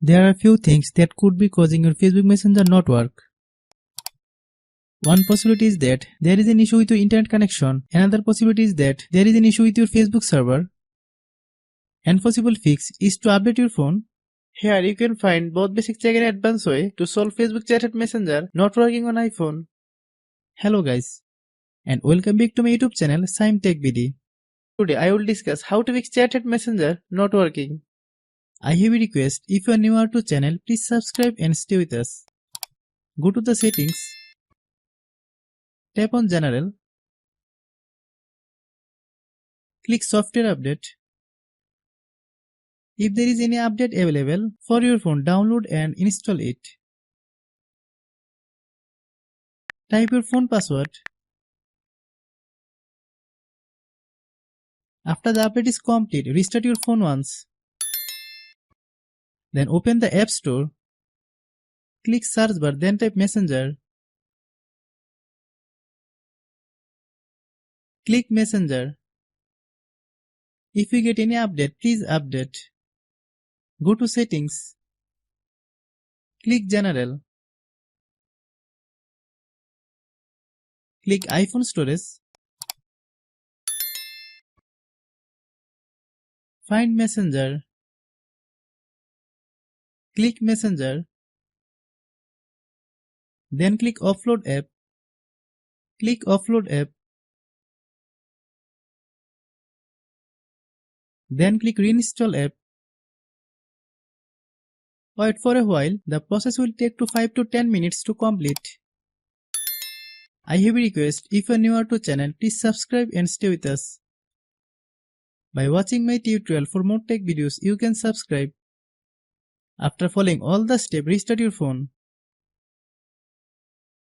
There are few things that could be causing your Facebook Messenger not work. One possibility is that there is an issue with your internet connection. Another possibility is that there is an issue with your Facebook server. And possible fix is to update your phone. Here you can find both basic check and advanced way to solve Facebook chat and Messenger not working on iPhone. Hello guys, and welcome back to my YouTube channel Shaem Tech BD. Today I will discuss how to fix chat and Messenger not working. I have a request, if you are newer to channel, please subscribe and stay with us. Go to the settings, tap on general, click software update. If there is any update available for your phone, download and install it. Type your phone password. After the update is complete, restart your phone once. Then open the App Store. Click search bar, then type Messenger. Click Messenger. If you get any update, please update. Go to settings. Click general. Click iPhone storage. Find Messenger. Click Messenger. Then click Offload app. Click Offload app. Then click Reinstall app. Wait for a while. The process will take to 5 to 10 minutes to complete. I have a request, if you are newer to channel, please subscribe and stay with us. By watching my tutorial for more tech videos, you can subscribe. After following all the steps, restart your phone.